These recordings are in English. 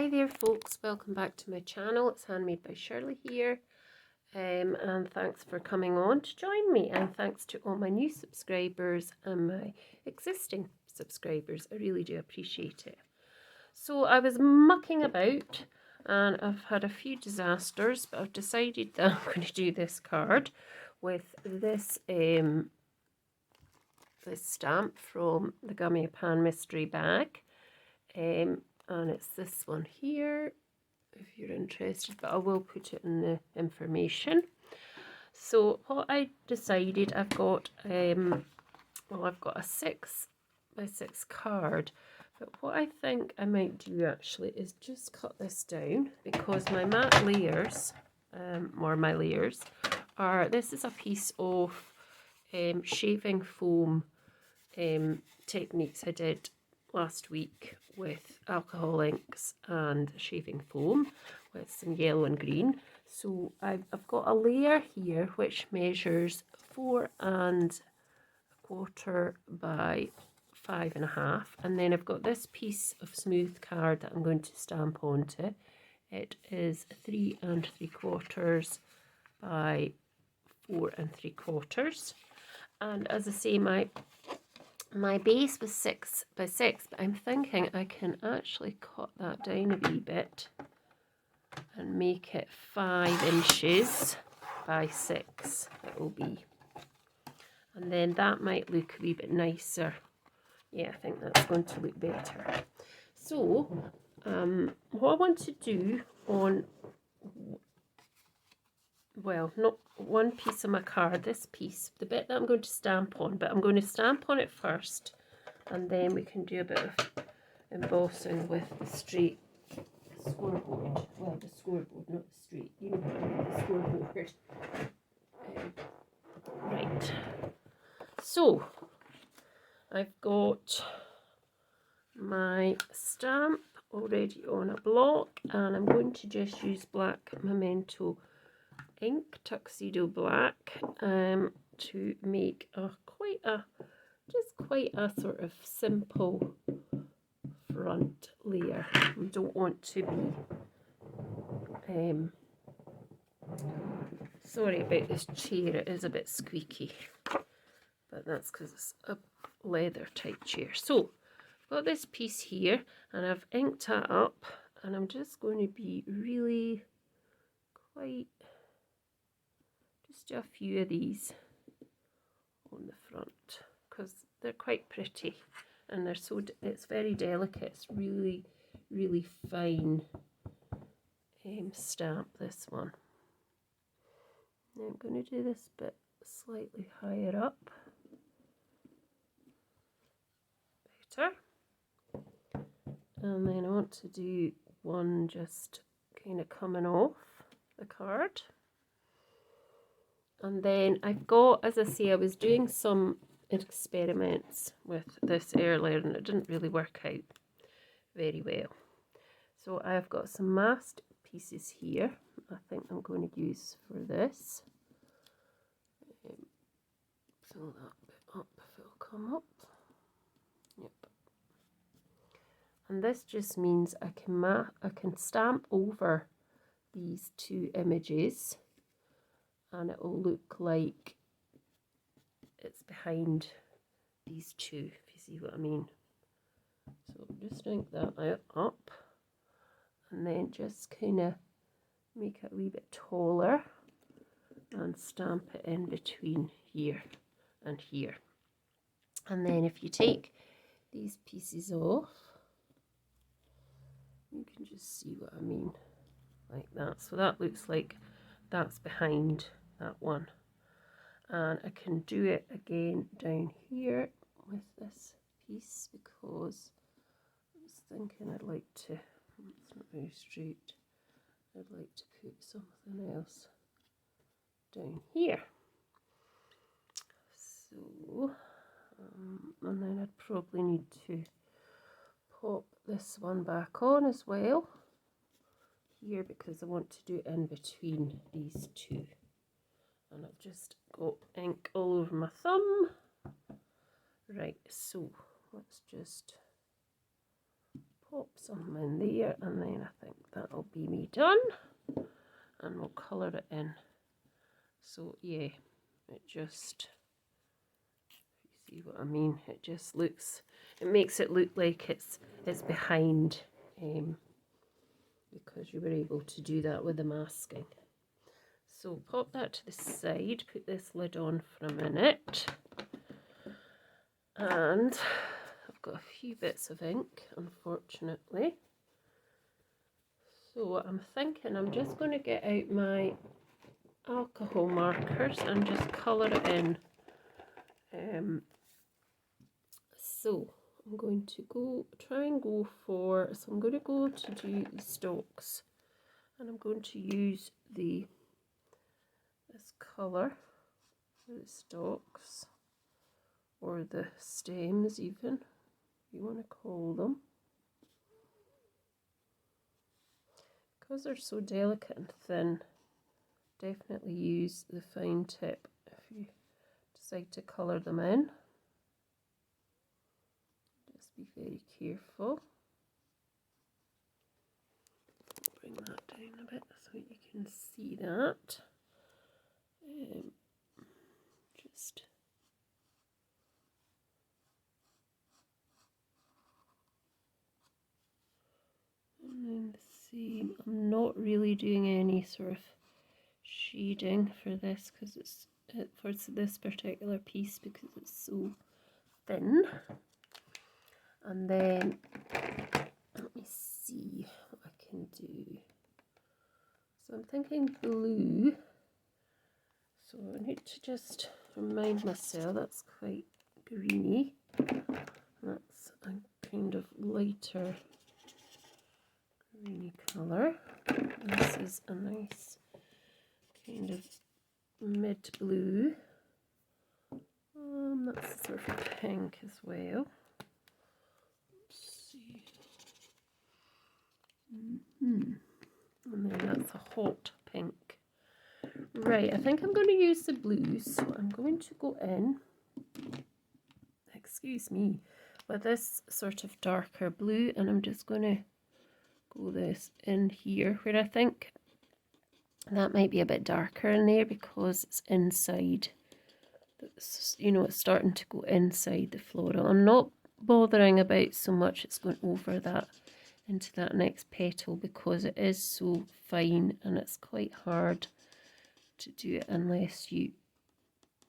Hi there folks, welcome back to my channel. It's Handmade by Shirley here, and thanks for coming on to join me, and thanks to all my new subscribers and my existing subscribers. I really do appreciate it. So I was mucking about and I've had a few disasters, but I've decided that I'm going to do this card with this this stamp from the Gummiapan mystery bag. And it's this one here if you're interested, but I will put it in the information. So what I decided, I've got I've got a 6x6 card, but what I think I might do actually is just cut this down, because my matte layers my layers are, this is a piece of shaving foam techniques I did last week with alcohol inks and shaving foam with some yellow and green. So I've got a layer here which measures 4 1/4 by 5 1/2, and then I've got this piece of smooth card that I'm going to stamp onto. It is 3 3/4 by 4 3/4, and as I say, my base was 6 by 6, but I'm thinking I can actually cut that down a wee bit and make it 5 inches by 6 it will be, and then that might look a wee bit nicer. Yeah, I think that's going to look better. So what I want to do on, well, not one piece of my card, this piece, the bit that I'm going to stamp on, but I'm going to stamp on it first, and then we can do a bit of embossing with the straight scoreboard. Well, the scoreboard, not the straight, you know what I mean, the scoreboard. Right, so I've got my stamp already on a block, and I'm going to just use black Memento ink, Tuxedo Black, to make quite a sort of simple front layer. We don't want to be sorry about this chair, it is a bit squeaky, but that's because it's a leather type chair. So I've got this piece here and I've inked that up, and I'm just going to be really just a few of these on the front, because they're quite pretty and they're so, it's very delicate. It's really fine stamp, this one. Now I'm going to do this bit slightly higher up, better, and then I want to do one just kind of coming off the card. And then I've got, as I say, I was doing some experiments with this earlier and it didn't really work out very well. So I've got some masked pieces here I think I'm going to use for this. Fill that bit up if it'll come up. Yep. And this just means I can stamp over these two images, and it will look like it's behind these two, if you see what I mean. So just ink that up, and then just kind of make it a wee bit taller and stamp it in between here and here. And then if you take these pieces off, you can just see what I mean, like that. So that looks like that's behind that one, and I can do it again down here with this piece, because I was thinking I'd like to, it's not very straight, I'd like to put something else down here. So and then I'd probably need to pop this one back on as well here, because I want to do it in between these two. And I've just got ink all over my thumb. Right, so let's just pop some in there, and then I think that'll be me done, and we'll colour it in. So yeah, it just, you see what I mean, it just looks, it makes it look like it's behind, because you were able to do that with the masking. So pop that to the side, put this lid on for a minute, and I've got a few bits of ink, unfortunately. So I'm thinking I'm just going to get out my alcohol markers and just colour it in. So I'm going to try and go for, so I'm going to go to do the stalks, and I'm going to use this colour for the stalks, or the stems even, you want to call them. Because they're so delicate and thin, definitely use the fine tip if you decide to colour them in. Just be very careful. Bring that down a bit so you can see that. Just and then the same. I'm not really doing any sort of shading for this because it's for this particular piece because it's so thin. And then let me see what I can do. So I'm thinking blue. So I need to just remind myself that's quite greeny. That's a kind of lighter greeny colour. This is a nice kind of mid blue. That's sort of pink as well. Let's see. And then that's a hot pink. Right, I think I'm going to use the blues, so I'm going to go in, excuse me, with this sort of darker blue, and I'm just going to go this in here where I think that might be a bit darker in there because it's inside, you know, it's starting to go inside the floral. I'm not bothering about so much it's going over that into that next petal because it is so fine and it's quite hard to do it unless you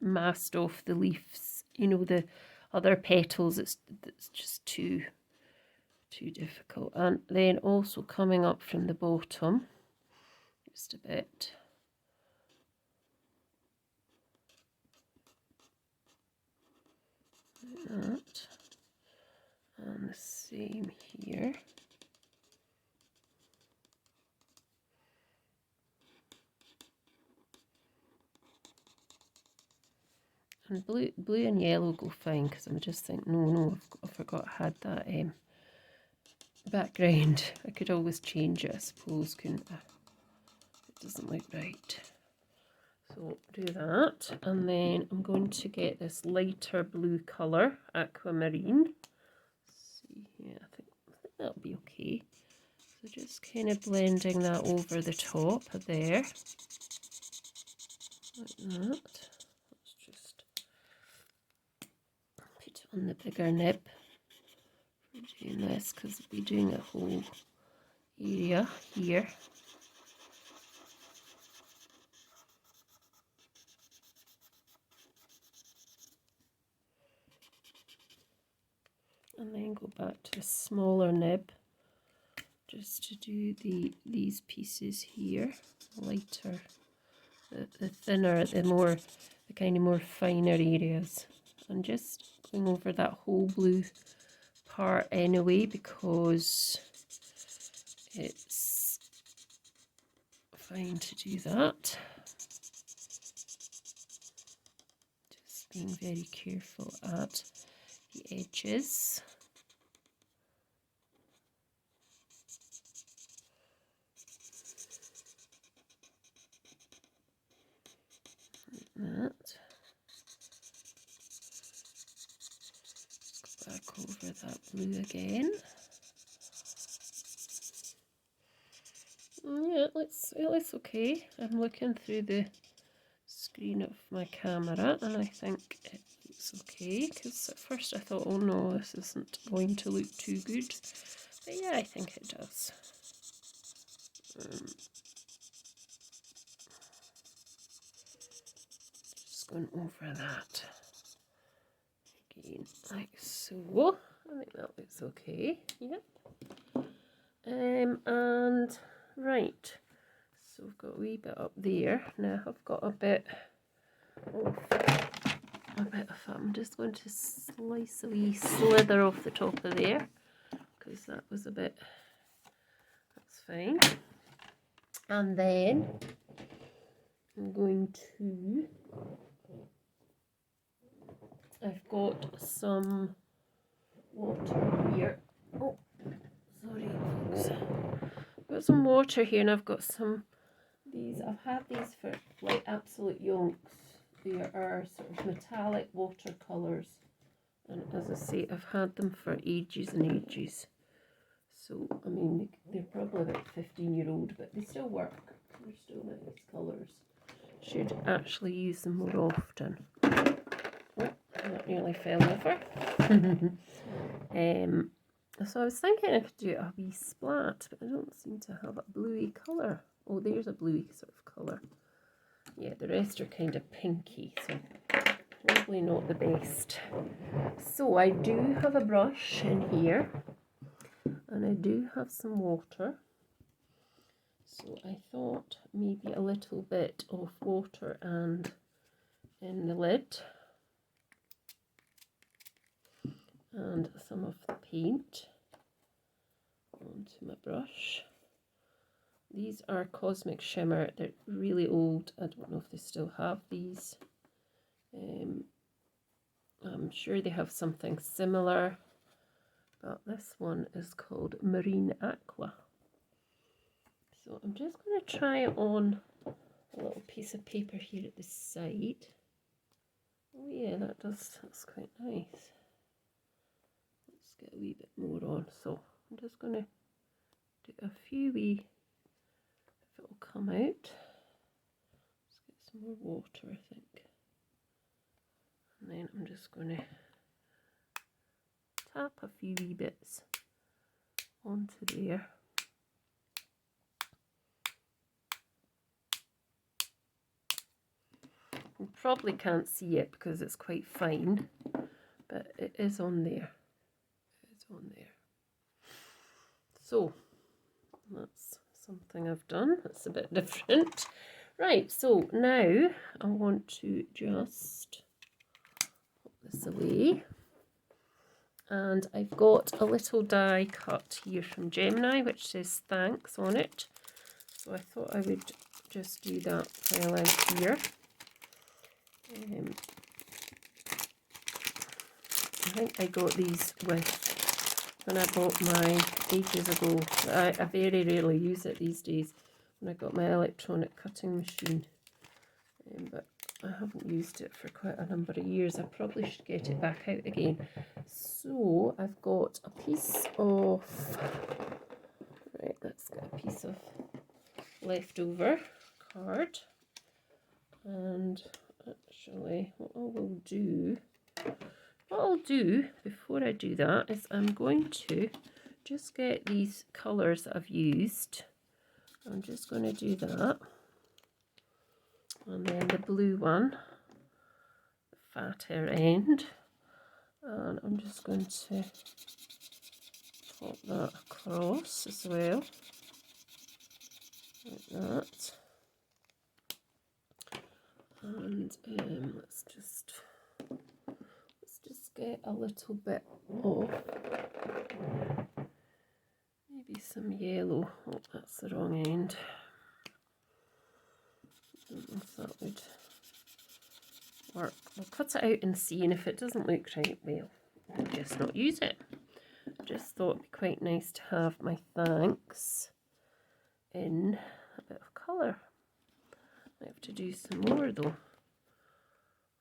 masked off the leaves, you know, the other petals. It's just too difficult. And then also coming up from the bottom just a bit, like that, and the same here. And blue and yellow go fine because I'm just thinking, no, I forgot I had that background. I could always change it, I suppose, couldn't I? It doesn't look right. So do that, and then I'm going to get this lighter blue colour, aquamarine. Let's see, yeah, I think that'll be okay. So just kind of blending that over the top there, like that. Let's just put it on the bigger nib for doing this because we'll be doing a whole area here. And then go back to the smaller nib just to do these pieces here, lighter, the thinner, the kind of more finer areas, and just going over that whole blue part anyway because it's fine to do that. Just being very careful at the edges. That. Go back over that blue again. it looks okay. I'm looking through the screen of my camera and I think it looks okay, because at first I thought, oh no, this isn't going to look too good, but yeah, I think it does. Just going over that again, like so. I think that looks okay. Yep. And right, so I've got a wee bit up there. Now I've got a bit of I'm just going to slice a wee slither off the top of there, because that was a bit, that's fine. And then I'm going to, I've got some water here. Oh, sorry folks. I've got some water here, and I've got some, I've had these for like absolute yonks. They are sort of metallic watercolors, and as I say, I've had them for ages and ages. So I mean, they're probably about 15-year-old, but they still work. They're still nice colours. Should actually use them more often. Oh, that nearly fell over. So I was thinking I could do a wee splat, but I don't seem to have a bluey colour. Oh, there's a bluey sort of colour. Yeah, the rest are kind of pinky, so probably not the best. So I do have a brush in here, and I do have some water. So I thought maybe a little bit of water and in the lid, and some of the paint onto my brush. These are Cosmic Shimmer. They're really old. I don't know if they still have these. I'm sure they have something similar, but this one is called Marine Aqua. So I'm just going to try it on a little piece of paper here at the side. Oh yeah, that's quite nice. Let's get a wee bit more on. So I'm just going to do a few wee, if it'll come out. Let's get some more water, I think. And then I'm just going to tap a few wee bits onto there. You probably can't see it because it's quite fine, but it is on there. It's on there. So that's something I've done. That's a bit different. Right, so now I want to just put this away. And I've got a little die cut here from Gemini which says thanks on it. So I thought I would just do that while I'm here. I think I got these when I bought mine ages ago. I very rarely use it these days, when I got my electronic cutting machine. But I haven't used it for quite a number of years. I probably should get it back out again. So I've got a piece of, right, let's get a piece of leftover card. And actually what I'll do before I do that is I'm going to just get these colours that I've used. I'm just going to do that. And then the blue one, the fatter end. And I'm just going to pop that across as well. Like that. And let's just get a little bit of maybe some yellow. Oh, that's the wrong end. I don't know if that would work. I'll cut it out and see, and if it doesn't look right, well, I'll just not use it. I just thought it'd be quite nice to have my thanks in a bit of colour. I have to do some more though.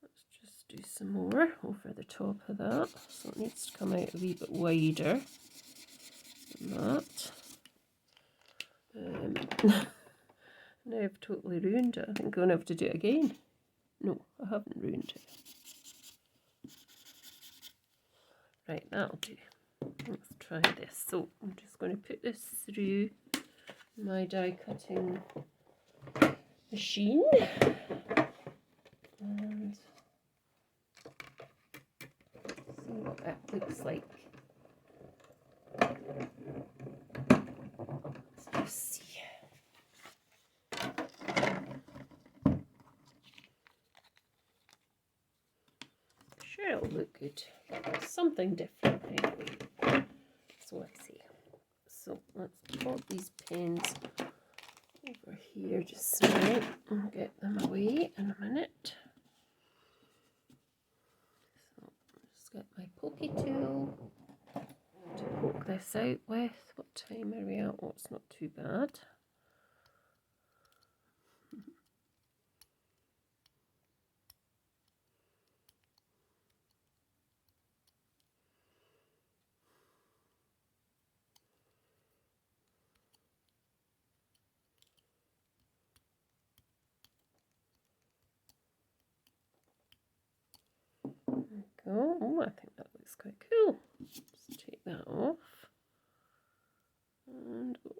Let's just do some more over the top of that. So it needs to come out a wee bit wider than that. Now I've totally ruined it. I think I'm going to have to do it again. No, I haven't ruined it. Right, that'll do. Let's try this. So I'm just going to put this through my die cutting machine. And see what that looks like. Let's just see. Sure, it'll look good. Something different anyway. So let's see. So let's pop these pens over here just now and get them away in a minute. So just get my pokey tool to poke this out with. What time are we at? Oh, it's not too bad. Go. Oh, I think that looks quite cool. Just take that off. And oh,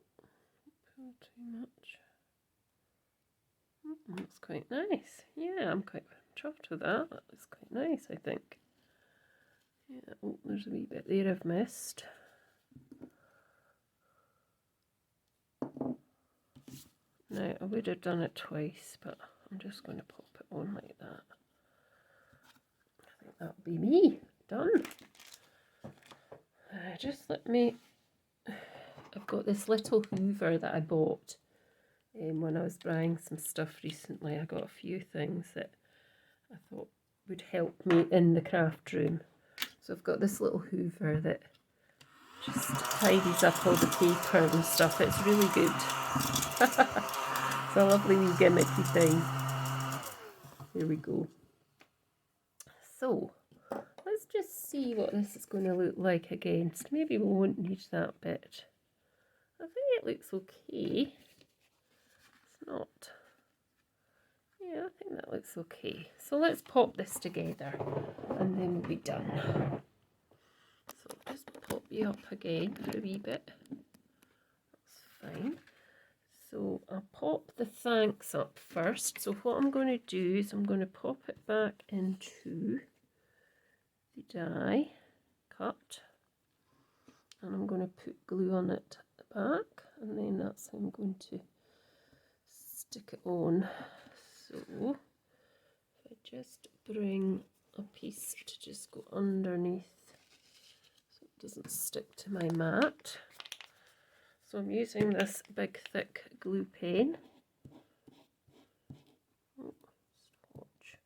not too much. That's quite nice. Yeah, I'm quite chuffed with that. That looks quite nice, I think. Yeah, oh, there's a wee bit there I've missed. Now, I would have done it twice, but I'm just going to pop it on like that. I think that'll be me. Done. Just let me... I've got this little hoover that I bought when I was buying some stuff recently. I got a few things that I thought would help me in the craft room. So I've got this little hoover that just tidies up all the paper and stuff. It's really good. It's a lovely wee gimmicky thing. There we go. So let's just see what this is going to look like against. Maybe we won't need that bit. I think it looks okay. It's not. Yeah, I think that looks okay. So let's pop this together and then we'll be done. So just pop you up again for a wee bit. That's fine. So I'll pop the thanks up first. So what I'm going to do is I'm going to pop it back into the die cut. And I'm going to put glue on it at the back. And then that's how I'm going to stick it on. So if I just bring a piece to just go underneath so it doesn't stick to my mat. So I'm using this big thick glue pen. Oh, swatch.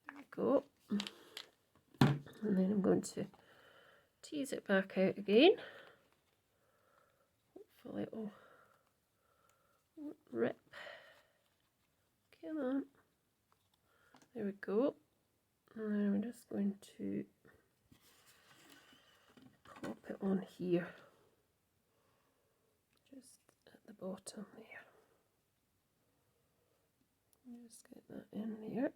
There we go. And then I'm going to tease it back out again. Hopefully it will rip. Come on. There we go. And then I'm just going to pop it on here. Just at the bottom there. Just get that in there.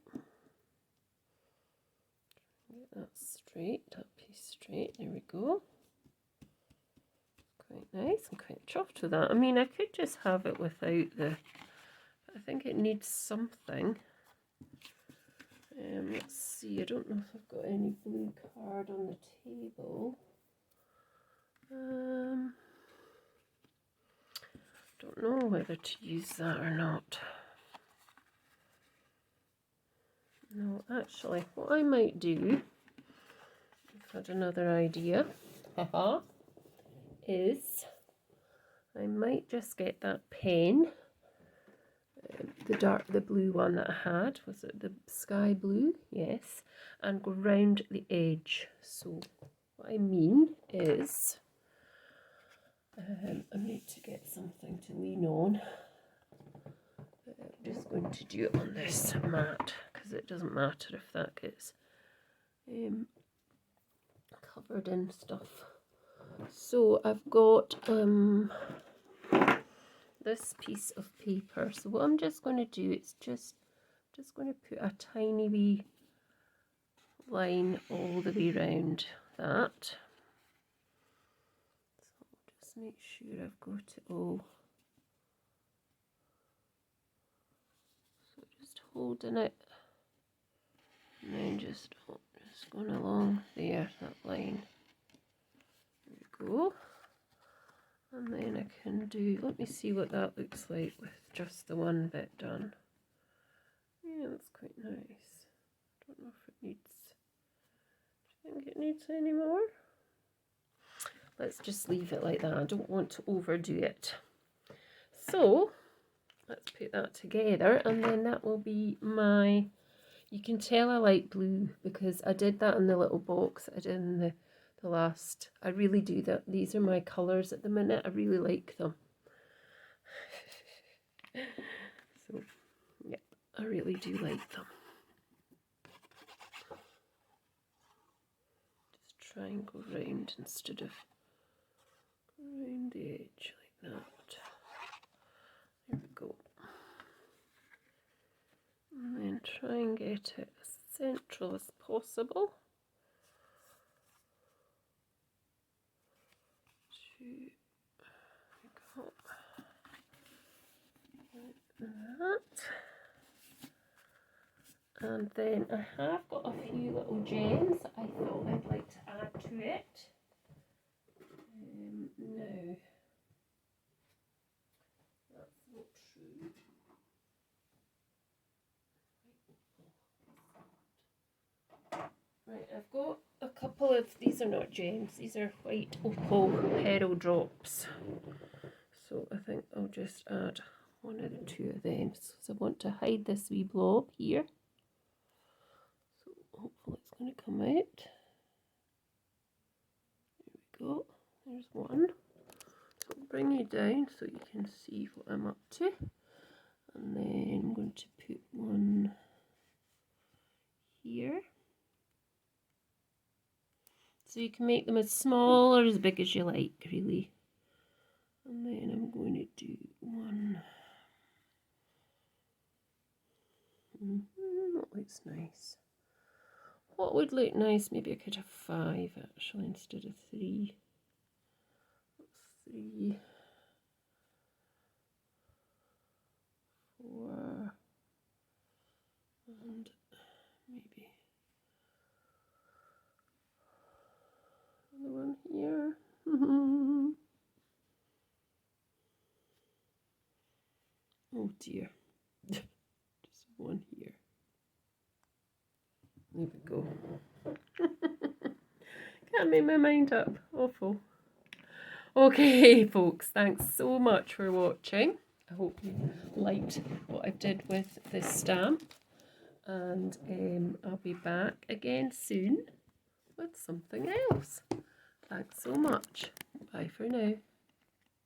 Get that straight, that piece straight. There we go. Quite nice. I'm quite chuffed with that. I mean, I could just have it without the... But I think it needs something. Let's see. I don't know if I've got any blue card on the table. Don't know whether to use that or not. No, actually, what I might do, I've had another idea, is I might just get that pen, the blue one that I had, was it the sky blue? Yes, and go round the edge. So what I mean is, I need to get something to lean on. I'm just going to do it on this mat because it doesn't matter if that gets covered covered in stuff. So I've got this piece of paper. So what I'm just going to do is just going to put a tiny wee line all the way around that. So just make sure I've got it all. So just holding it and then just going along there, that line. There we go. And then I can do, let me see what that looks like with just the one bit done. Yeah, that's quite nice. I don't know if it needs, do you think it needs any more? Let's just leave it like that. I don't want to overdo it. So let's put that together, and then that will be my, you can tell I like blue because I did that in the little box I did in the last. I really do that. These are my colours at the minute. I really like them. So, yeah, I really do like them. Just try and go round instead of around the edge like that. There we go. And then try and get it as central as possible. That. And then I have got a few little gems I thought I'd like to add to it. No, that's not true. Right, I've got a couple of, these are not gems, these are white opal pearl drops. So I think I'll just add one or two of them. So I want to hide this wee blob here. So hopefully it's going to come out. There we go. There's one. So I'll bring you down so you can see what I'm up to. And then I'm going to put one here. So you can make them as small or as big as you like, really. And then I'm going to do one. That looks nice. What would look nice? Maybe I could have 5 actually instead of 3. That's 3, 4, and maybe another one here. Oh dear. Just one here. There we go. Can't make my mind up. Awful. Okay, folks, thanks so much for watching. I hope you liked what I did with this stamp. And I'll be back again soon with something else. Thanks so much. Bye for now.